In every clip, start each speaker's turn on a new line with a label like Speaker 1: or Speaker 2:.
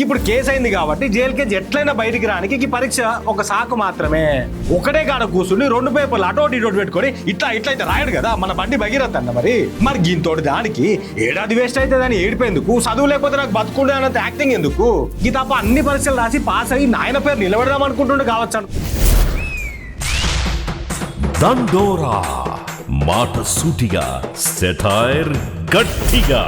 Speaker 1: ఇప్పుడు కేసు అయింది కాబట్టి జైలుకేజ్ ఎట్లయినా బయటికి రానికి ఈ పరీక్ష ఒక సాకు మాత్రమే. ఒకటే కాడ కూర్చుని 2 పేపర్లు అటోటి ఇటోటి పెట్టుకొని ఇట్లా అయితే రాయడు కదా మన బండి భగీరథ అన్న. మరి గింతోటి దానికి ఏడాది వేస్ట్ అయితే దాన్ని ఏడిపోయేందుకు, చదువు లేకపోతే నాకు బతుకుండే అన్నంత యాక్టింగ్ ఎందుకు? ఈ తప్ప అన్ని పరీక్షలు రాసి పాస్ అయ్యి నాయన పేరు నిలబెడదాం అనుకుంటుండే కావచ్చు.
Speaker 2: దండోరా మాట సూటిగా, సెటైర్ గట్టిగా.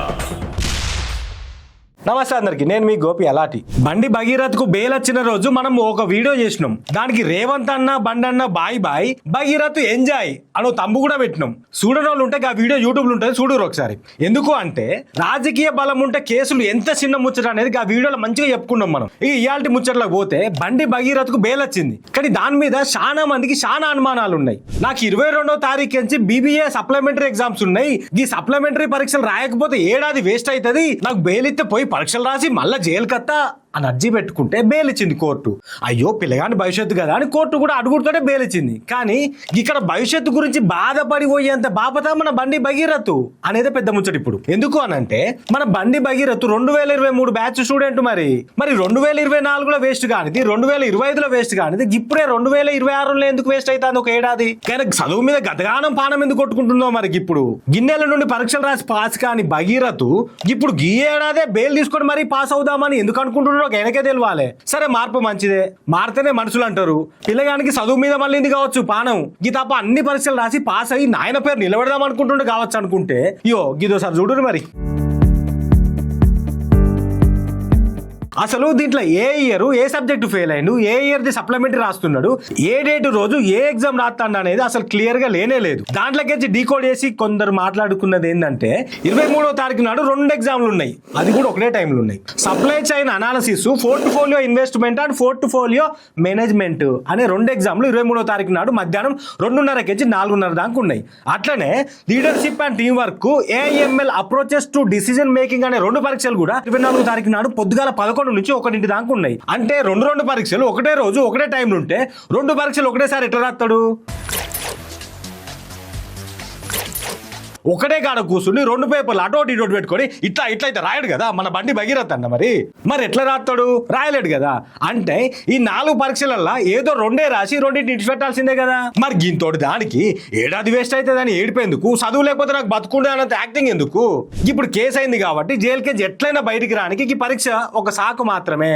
Speaker 1: నమస్తే అందరికి, నేను మీ గోపి అలాటి. బండి భగీరథ్ కు బెయిల్ వచ్చిన రోజు మనం ఒక వీడియో చేసినాం. దానికి రేవంత్ అన్న బండి అన్న బాయ్ బాయ్ భగీరథ్ ఎంజాయ్ అనో తంబు కూడా పెట్టినాం. చూడని వాళ్ళు ఉంటే ఆ వీడియో యూట్యూబ్ లో ఉంటుంది, చూడరు ఒకసారి. ఎందుకు అంటే రాజకీయ బలం ఉంటే కేసులు ఎంత చిన్న ముచ్చట అనేది ఆ వీడియోలో మంచిగా చెప్పుకున్నాం మనం. ఇయాల్టి ముచ్చట్లకు పోతే బండి భగీరథ్ కు బెయిల్ వచ్చింది, కానీ దాని మీద చాలా మందికి చాలా అనుమానాలు ఉన్నాయి. నాకు 22వ తారీఖు నుంచి BBA సప్లిమెంటరీ ఎగ్జామ్స్ ఉన్నాయి. ఈ సప్లిమెంటరీ పరీక్షలు రాయకపోతే ఏడాది వేస్ట్ అవుతుంది, నాకు బెయిల్ ఇస్తే పోయి పరీక్షలు రాసి మళ్ళా జైలు కత్తా అని అర్జీ పెట్టుకుంటే బెయిల్ ఇచ్చింది కోర్టు. అయ్యో పిల్లగాని భవిష్యత్తు కదా అని కోర్టు కూడా అడుగుతూనే బెయిల్ ఇచ్చింది. కానీ ఇక్కడ భవిష్యత్తు గురించి బాధపడిపోయేంత బాపత మన బండి భగీరథ్ అనేది పెద్ద ముచ్చట ఇప్పుడు. ఎందుకు అనంటే మన బండి భగీరథ్ 2023 బ్యాచ్ స్టూడెంట్. మరి 2024లో వేస్ట్ కానిది, 2025లో వేస్ట్ కానిది, ఇప్పుడే 2026లో ఎందుకు వేస్ట్ అవుతుంది ఒక ఏడాది? కానీ చదువు మీద గతగానం పానం ఎందుకు కొట్టుకుంటుందో మరి. ఇప్పుడు గిన్నెల నుండి పరీక్షలు రాసి పాస్ కాని భగీరథ్ ఇప్పుడు గీ ఏడాదే బెయిల్ తీసుకొని మరీ పాస్ అవుదామని ఎందుకు అనుకుంటున్నాడు? వెనకే తెలియాలి. సరే మార్పు మంచిదే, మారితేనే మనుషులు అంటారు. పిల్లగానికి చదువు మీద మళ్ళీ కావచ్చు పానం. గీ తప్ప అన్ని పరీక్షలు రాసి పాస్ అయ్యి నాయన పేరు నిలబెడదాం అనుకుంటుండే కావచ్చు అనుకుంటే అయ్యో గిదోసారి చూడు మరి. అసలు దీంట్లో ఏ ఇయర్ ఏ సబ్జెక్టు ఫెయిల్ అయ్యిండు, ఏ ఇయర్ ది సప్లిమెంటరీ రాస్తున్నాడు, ఏ డేట్ రోజు ఏ ఎగ్జామ్ రాస్తాడు అనేది అసలు క్లియర్ గా లేనే లేదు. దాంట్లోకి డీకోడ్ చేసి కొందరు మాట్లాడుకున్నది ఏంటంటే 23వ తారీఖు నాడు 2 ఎగ్జామ్లు ఉన్నాయి, అది కూడా ఒకటే టైంలో ఉన్నాయి. Supply chain analysis, portfolio investment and portfolio management అనే 2 ఎగ్జామ్లు 23వ తారీఖు నాడు మధ్యాహ్నం 2:30 నుంచి 4:30 దాకా ఉన్నాయి. అట్లనే leadership and team work, AIML approaches to decision making అనే 2 పరీక్షలు కూడా 24వ తారీఖు నాడు పొద్దుగాల 11 నుంచి 1 దాకా ఉన్నాయి. అంటే 2 పరీక్షలు ఒకటే రోజు ఒకటే టైంలో ఉంటే 2 పరీక్షలు ఒకటేసారి ఎట్లా రాస్తాడు? ఒకటే కాడ కూర్చుని 2 పేపర్లు అటోటి ఇటోటి పెట్టుకొని ఇట్లా అయితే రాయడు కదా మన బండి భగీరథ అన్న. మరి ఎట్లా రాస్తాడు? రాయలేడు కదా. అంటే ఈ 4 పరీక్షలల్లో ఏదో 2 రాసి 2 ఇటు పెట్టాల్సిందే కదా. మరి గింతోటి దానికి ఏడాది వేస్ట్ అవుతుంది అని ఏడిపోయేందుకు, చదువు లేకపోతే నాకు బతుకుండే అన్నంత యాక్టింగ్ ఎందుకు? ఇప్పుడు కేసు అయింది కాబట్టి జైలుకేజ్ ఎట్లయినా బయటికి రానికి ఈ పరీక్ష ఒక సాకు మాత్రమే.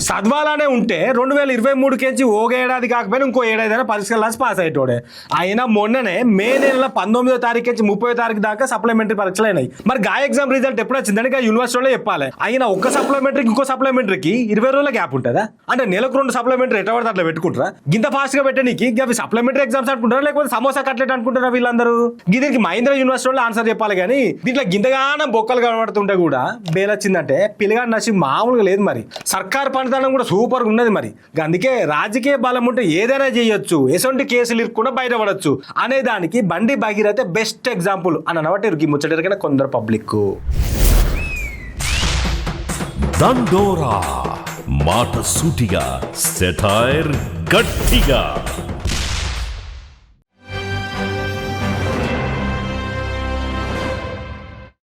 Speaker 1: చదవాలనే ఉంటే 2023 కేంచి ఒక ఏడాది కాకపోయినా ఇంకో ఏడాది పరీక్షలు రాసి పాస్ అయ్యేటోడే. అయినా మొన్ననే మే నెల 19వ తారీఖు నుంచి 30వ తారీఖు దాకా సప్లిమెంటరీ పరీక్షలు అయినాయి. మరి గా ఎగ్జామ్ రిజల్ట్ ఎప్పుడు వచ్చిందని యూనివర్సిటీలో చెప్పాలి. అయినా ఒక్క సప్లిమెంటరీకి ఇంకో సప్లిమెంటరీకి 20 రోజుల గ్యాప్ ఉంటుందా? అంటే నెలకు 2 సప్లిమెంటరీ ఎట్లా పడితే అట్లా పెట్టుకుంటారా? గింత ఫాస్ట్ గా పెట్టడానికి అవి సప్లిమెంటరీ ఎగ్జామ్స్ అనుకుంటారా, లేకపోతే సమోసా కట్లెట్ అనుకుంటారా వీళ్ళందరూ? దీనికి మహేంద్ర యూనివర్సిటీలో ఆన్సర్ చెప్పాలి. కానీ దీంట్లో గింతగానం బొక్కలు కనబడుతుంటే కూడా బెయిల్ వచ్చిందంటే పిల్లగాడి నచ్చి మామూలుగా లేదు. మరి సర్కార్ పనితనం కూడా సూపర్ గా ఉన్నది. మరి అందుకే రాజకీయ బలం ఉంటే ఏదైనా చేయొచ్చు, ఎటువంటి కేసులు ఇరుక్కున్నా బయటపడచ్చు అనే దానికి బండి భగీరథ బెస్ట్ ఎగ్జాంపుల్ అని అనబట్టి ముచ్చటరికైనా కొందరు పబ్లిక్.
Speaker 2: దండోరా మాట సూటిగా, సెటైర్ గట్టిగా.